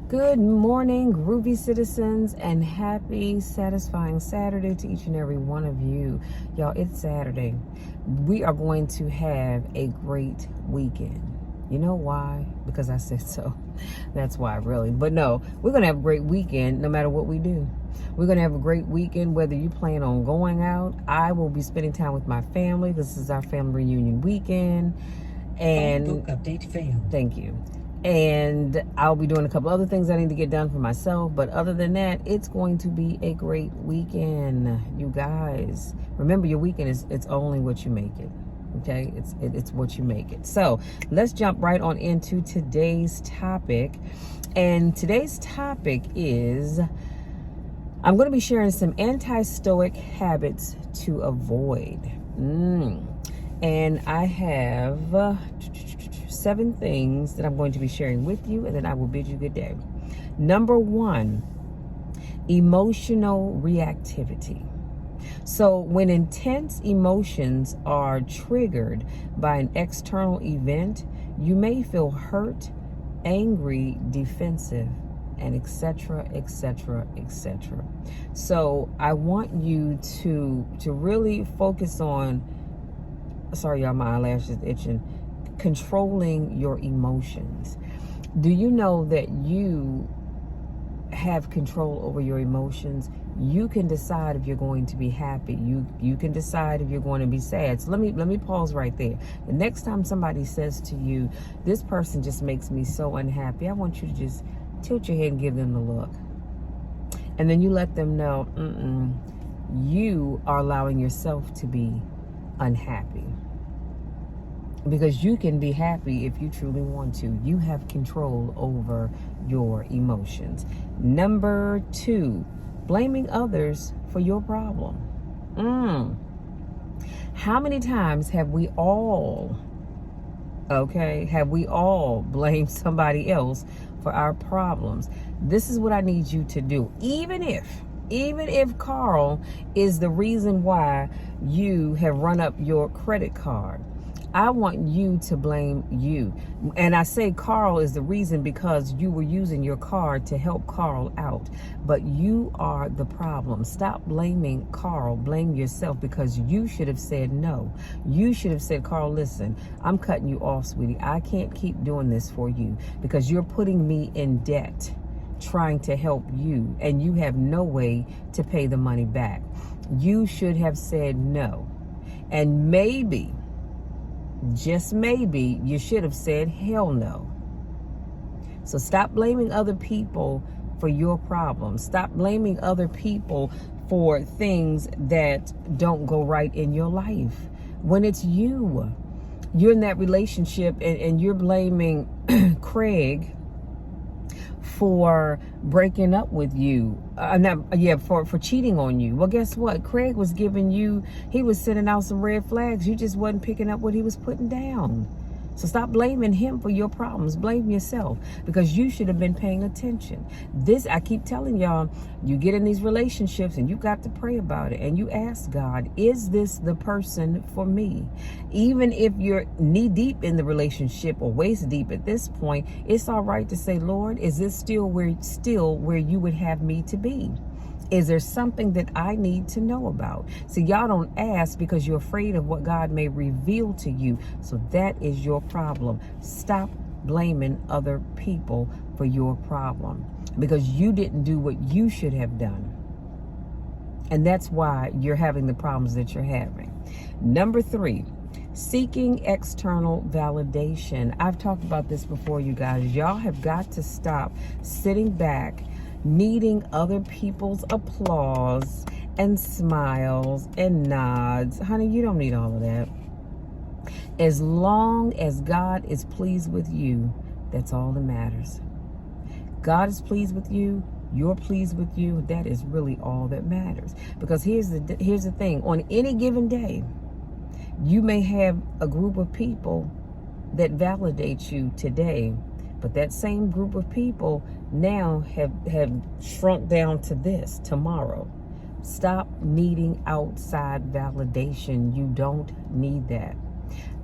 Good morning, groovy citizens, and happy, satisfying Saturday to each and every one of you. Y'all, it's Saturday. We are going to have a great weekend. You know why? Because I said so. That's why, really. But no, we're going to have a great weekend no matter what we do. We're going to have a great weekend whether you plan on going out. I will be spending time with my family. This is our family reunion weekend. And phone book update failed. Thank you. And I'll be doing a couple other things I need to get done for myself. But other than that, it's going to be a great weekend, you guys. Remember, your weekend it's only what you make it. Okay, it's what you make it. So let's jump right on into today's topic. And today's topic is, I'm going to be sharing some anti-stoic habits to avoid. And I have 7 things that I'm going to be sharing with you, and then I will bid you good day. Number 1, emotional reactivity. So when intense emotions are triggered by an external event, you may feel hurt, angry, defensive, and etc., etc., etc. So I want you to really focus on, sorry y'all, my eyelash is itching, controlling your emotions. Do you know that you have control over your emotions? You can decide if you're going to be happy. You can decide if you're going to be sad. So let me pause right there. The next time somebody says to you, this person just makes me so unhappy, I want you to just tilt your head and give them the look. And then you let them know, you are allowing yourself to be unhappy. Because you can be happy if you truly want to. You have control over your emotions. Number 2, blaming others for your problem. How many times have we all blamed somebody else for our problems? This is what I need you to do. Even if Carl is the reason why you have run up your credit card, I want you to blame you. And I say Carl is the reason because you were using your card to help Carl out. But you are the problem. Stop blaming Carl. Blame yourself, because you should have said no. You should have said, Carl, listen, I'm cutting you off, sweetie. I can't keep doing this for you because you're putting me in debt trying to help you, and you have no way to pay the money back. You should have said no. And maybe, just maybe, you should have said hell no. So stop blaming other people for your problems. Stop blaming other people for things that don't go right in your life. When it's you're in that relationship and you're blaming Craig for breaking up with you, for cheating on you. Well, guess what? Craig was he was sending out some red flags. You just wasn't picking up what he was putting down. So stop blaming him for your problems. Blame yourself, because you should have been paying attention. I keep telling y'all, you get in these relationships and you got to pray about it. And you ask God, is this the person for me? Even if you're knee deep in the relationship or waist deep at this point, it's all right to say, Lord, is this still where you would have me to be? Is there something that I need to know about? See, y'all don't ask because you're afraid of what God may reveal to you. So that is your problem. Stop blaming other people for your problem, because you didn't do what you should have done. And that's why you're having the problems that you're having. Number 3, seeking external validation. I've talked about this before, you guys. Y'all have got to stop sitting back needing other people's applause and smiles and nods. Honey, you don't need all of that. As long as God is pleased with you, that's all that matters. God is pleased with you, you're pleased with you, that is really all that matters. Because here's the thing, on any given day, you may have a group of people that validate you today, but that same group of people now have shrunk down to this tomorrow. Stop needing outside validation. You don't need that.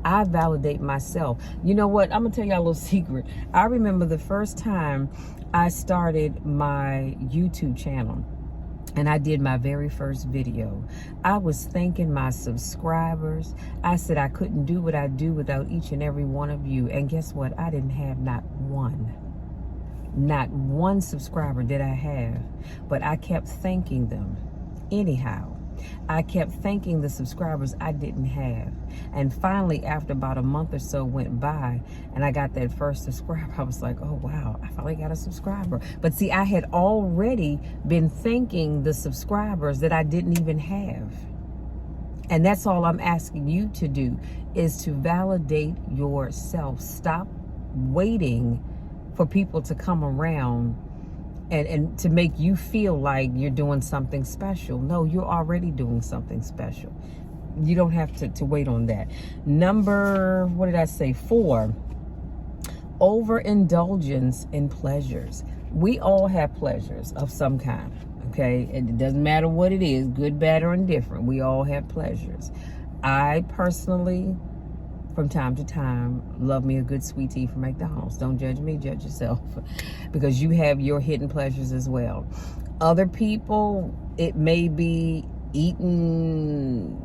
I validate myself. You know what? I'm going to tell y'all a little secret. I remember the first time I started my YouTube channel and I did my very first video. I was thanking my subscribers. I said I couldn't do what I do without each and every one of you. And guess what? I didn't have not one subscriber did I have, but I kept thanking them anyhow. I kept thanking the subscribers I didn't have. And finally, after about a month or so went by and I got that first subscriber, I was like, oh wow, I finally got a subscriber. But see, I had already been thanking the subscribers that I didn't even have. And that's all I'm asking you to do, is to validate yourself. Stop waiting for people to come around and to make you feel like you're doing something special. No, you're already doing something special. You don't have to wait on that. Number, what did I say? 4, overindulgence in pleasures. We all have pleasures of some kind, okay? It doesn't matter what it is, good, bad, or indifferent. We all have pleasures. I personally, from time to time, love me a good sweet tea from McDonald's. Don't judge me, judge yourself, because you have your hidden pleasures as well. Other people, it may be eating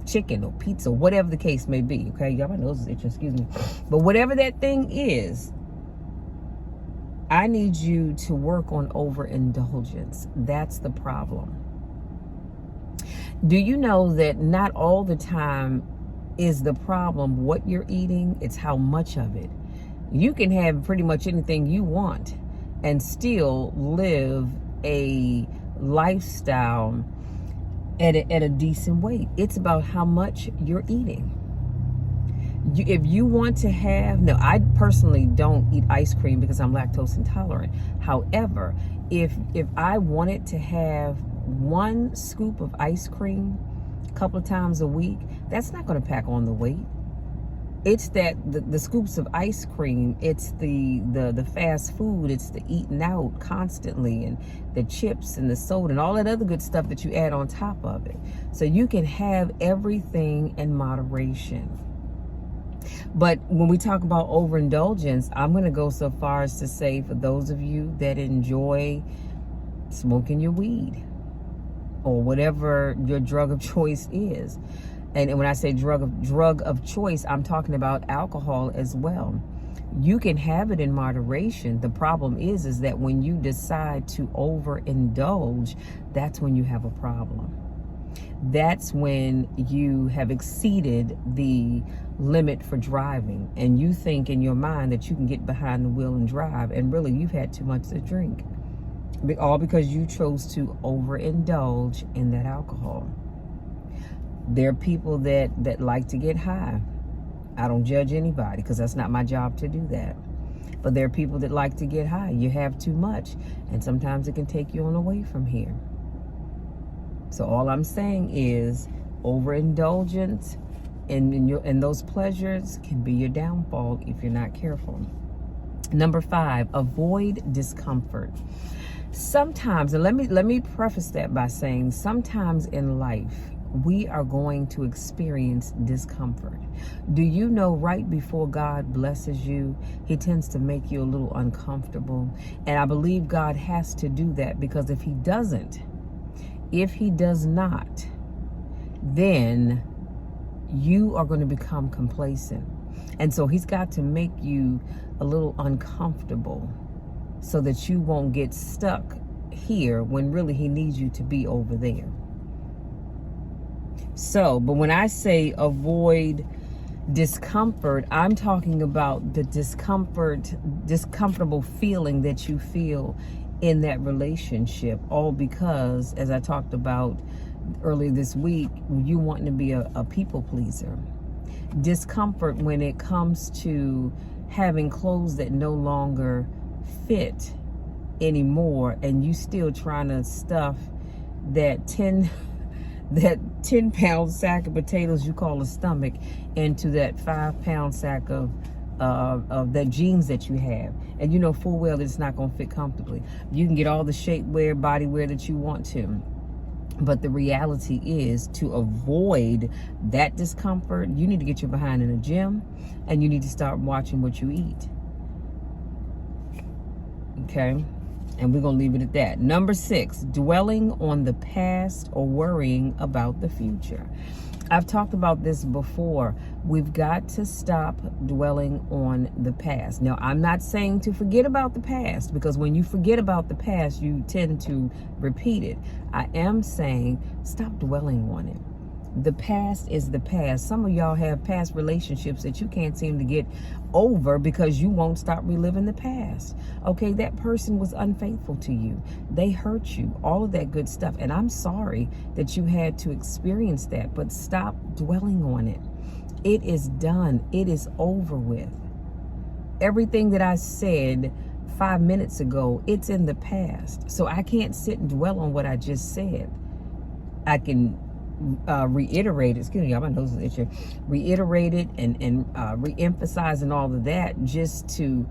chicken or pizza, whatever the case may be. Okay, y'all, my nose is itching, excuse me. But whatever that thing is, I need you to work on overindulgence. That's the problem. Do you know that not all the time is the problem what you're eating? It's how much of it. You can have pretty much anything you want and still live a lifestyle at a decent weight. It's about how much you're eating. If you want to have, no, I personally don't eat ice cream because I'm lactose intolerant. However, if I wanted to have 1 scoop of ice cream a couple of times a week, that's not going to pack on the weight. It's that the scoops of ice cream, it's the fast food, it's the eating out constantly, and the chips and the soda and all that other good stuff that you add on top of it. So you can have everything in moderation. But when we talk about overindulgence, I'm going to go so far as to say, for those of you that enjoy smoking your weed or whatever your drug of choice is, and when I say drug of choice, I'm talking about alcohol as well. You can have it in moderation. The problem is that when you decide to overindulge, that's when you have a problem. That's when you have exceeded the limit for driving, and you think in your mind that you can get behind the wheel and drive, and really you've had too much to drink, all because you chose to overindulge in that alcohol. There are people that like to get high. I don't judge anybody because that's not my job to do that. But there are people that like to get high. You have too much, and sometimes it can take you on away from here. So all I'm saying is overindulgence in those pleasures can be your downfall if you're not careful. Number 5, avoid discomfort. Sometimes, and let me preface that by saying, sometimes in life we are going to experience discomfort. Do you know right before God blesses you, he tends to make you a little uncomfortable? And I believe God has to do that, because if he does not, then you are going to become complacent. And so he's got to make you a little uncomfortable so that you won't get stuck here when really he needs you to be over there. So, but when I say avoid discomfort, I'm talking about the discomfortable feeling that you feel in that relationship, all because, as I talked about earlier this week, you wanting to be a people pleaser. Discomfort when it comes to having clothes that no longer fit anymore, and you still trying to stuff that 10-pound sack of potatoes you call a stomach into that 5-pound sack of the jeans that you have, and you know full well that it's not going to fit comfortably. You can get all the shapewear, body wear that you want to, But the reality is, to avoid that discomfort, you need to get your behind in the gym, and you need to start watching what you eat. Okay? And we're going to leave it at that. Number 6, dwelling on the past or worrying about the future. I've talked about this before. We've got to stop dwelling on the past. Now, I'm not saying to forget about the past, because when you forget about the past, you tend to repeat it. I am saying stop dwelling on it. The past is the past. Some of y'all have past relationships that you can't seem to get over because you won't stop reliving the past. Okay, that person was unfaithful to you. They hurt you, all of that good stuff. And I'm sorry that you had to experience that, but stop dwelling on it. It is done. It is over with. Everything that I said 5 minutes ago, it's in the past. So I can't sit and dwell on what I just said. I can reiterate it, excuse me, my nose is itching, reiterate it and re-emphasize and all of that just to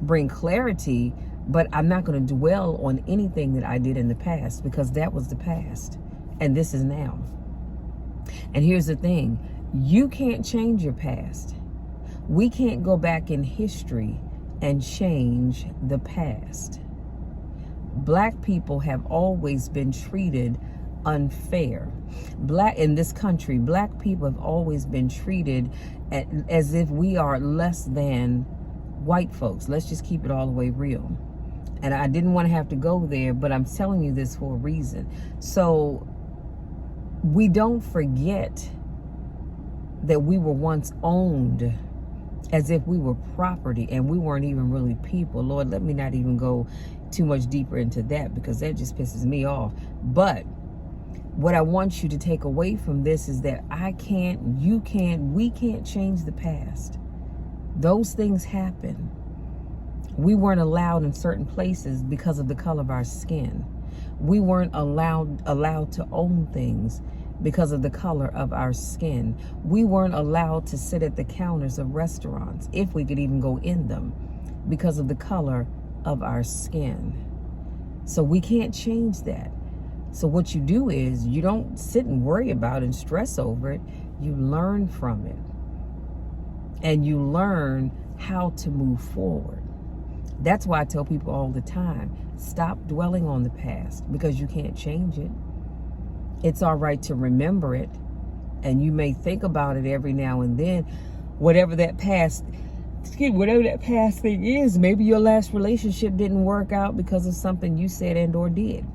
bring clarity, but I'm not going to dwell on anything that I did in the past, because that was the past and this is now. And here's the thing, you can't change your past. We can't go back in history and change the past. Black people have always been treated unfair. In this country, black people have always been treated as if we are less than white folks. Let's just keep it all the way real. And I didn't want to have to go there, but I'm telling you this for a reason. So we don't forget that we were once owned as if we were property, and we weren't even really people. Lord, let me not even go too much deeper into that, because that just pisses me off. But what I want you to take away from this is that I can't, you can't, we can't change the past. Those things happen. We weren't allowed in certain places because of the color of our skin. We weren't allowed to own things because of the color of our skin. We weren't allowed to sit at the counters of restaurants, if we could even go in them, because of the color of our skin. So we can't change that. So what you do is you don't sit and worry about it and stress over it. You learn from it. And you learn how to move forward. That's why I tell people all the time, stop dwelling on the past, because you can't change it. It's all right to remember it. And you may think about it every now and then. Whatever that past thing is, maybe your last relationship didn't work out because of something you said and or did.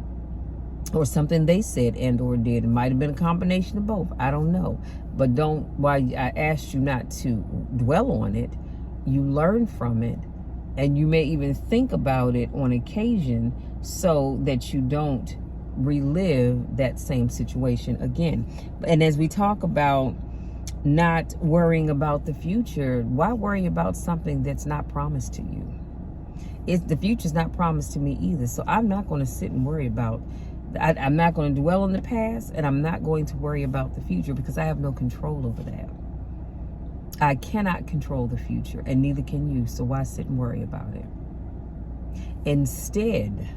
Or something they said and or did. It might have been a combination of both. I don't know. But while I asked you not to dwell on it, you learn from it. And you may even think about it on occasion so that you don't relive that same situation again. And as we talk about not worrying about the future, why worry about something that's not promised to you? The future's not promised to me either. So I'm not going to sit and worry about I'm not going to dwell on the past, and I'm not going to worry about the future, because I have no control over that. I cannot control the future, and neither can you. So why sit and worry about it? Instead,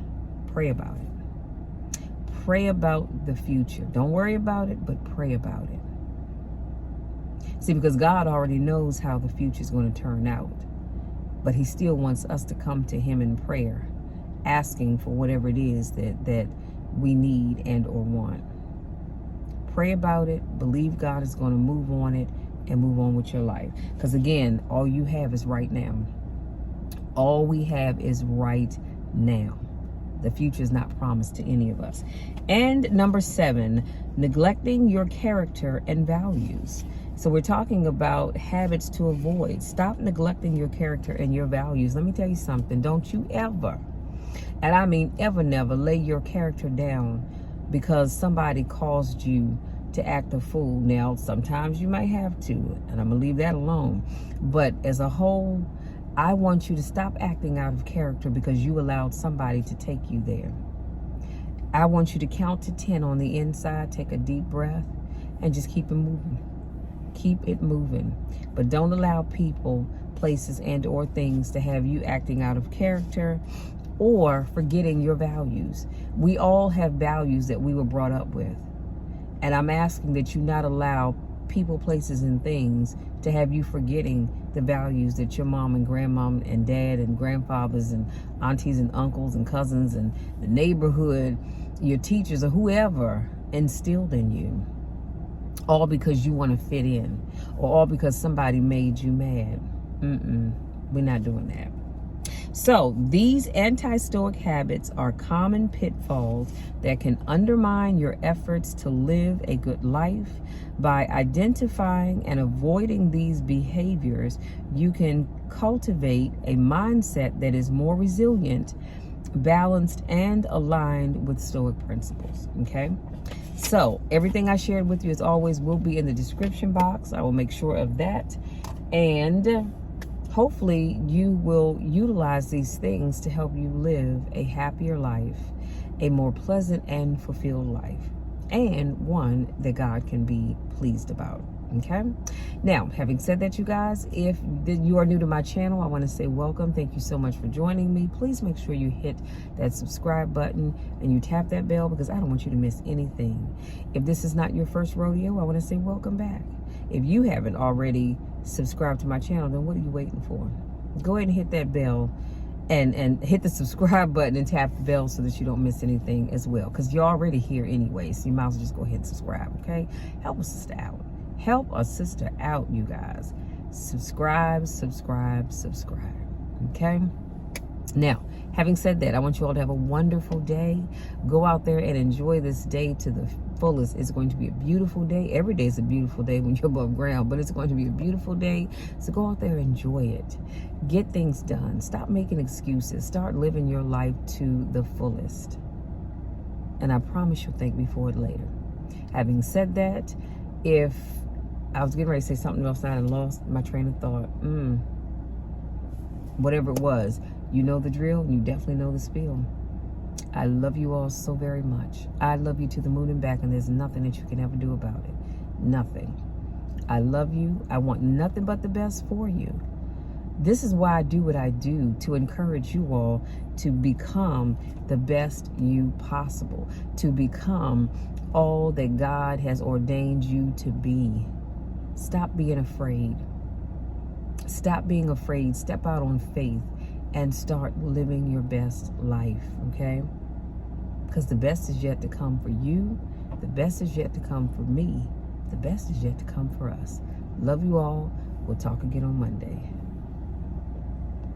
pray about it. Pray about the future. Don't worry about it, but pray about it. See, because God already knows how the future is going to turn out, but he still wants us to come to him in prayer, asking for whatever it is that we need and or want. Pray about it. Believe God is going to move on it and move on with your life. Because again, all you have is right now. All we have is right now. The future is not promised to any of us. And number 7, neglecting your character and values. So we're talking about habits to avoid. Stop neglecting your character and your values. Let me tell you something. Don't you ever, and I mean ever, never lay your character down because somebody caused you to act a fool. Now, sometimes you might have to, and I'm going to leave that alone. But as a whole, I want you to stop acting out of character because you allowed somebody to take you there. I want you to count to 10 on the inside, take a deep breath, and just keep it moving. Keep it moving. But don't allow people, places, and or things to have you acting out of character or forgetting your values. We all have values that we were brought up with. And I'm asking that you not allow people, places, and things to have you forgetting the values that your mom and grandmom and dad and grandfathers and aunties and uncles and cousins and the neighborhood, your teachers or whoever instilled in you. All because you want to fit in, or all because somebody made you mad. We're not doing that. So these anti-stoic habits are common pitfalls that can undermine your efforts to live a good life. By identifying and avoiding these behaviors, you can cultivate a mindset that is more resilient, balanced, and aligned with Stoic principles. Okay? So everything I shared with you, as always, will be in the description box. I will make sure of that. And hopefully you will utilize these things to help you live a happier life, a more pleasant and fulfilled life, and one that God can be pleased about. Okay? Now, having said that, you guys, if you are new to my channel, I want to say welcome. Thank you so much for joining me. Please make sure you hit that subscribe button and you tap that bell, because I don't want you to miss anything. If this is not your first rodeo, I want to say welcome back. If you haven't already subscribed to my channel, then what are you waiting for? Go ahead and hit that bell and hit the subscribe button and tap the bell so that you don't miss anything as well, because you're already here anyway, so you might as well just go ahead and subscribe. Okay? Help a sister out. Help a sister out, you guys. Subscribe, subscribe, subscribe. Okay? Now, having said that, I want you all to have a wonderful day. Go out there and enjoy this day to the fullest. It's going to be a beautiful day. Every day is a beautiful day when you're above ground, but it's going to be a beautiful day. So go out there and enjoy it. Get things done. Stop making excuses. Start living your life to the fullest. And I promise you'll thank me for it later. Having said that, if I was getting ready to say something else and I lost my train of thought. Whatever it was, you know the drill, and you definitely know the spiel. I love you all so very much. I love you to the moon and back, and there's nothing that you can ever do about it. Nothing. I love you. I want nothing but the best for you. This is why I do what I do, to encourage you all to become the best you possible, to become all that God has ordained you to be. Stop being afraid. Stop being afraid. Step out on faith and start living your best life, okay? Because the best is yet to come for you. The best is yet to come for me. The best is yet to come for us. Love you all. We'll talk again on Monday.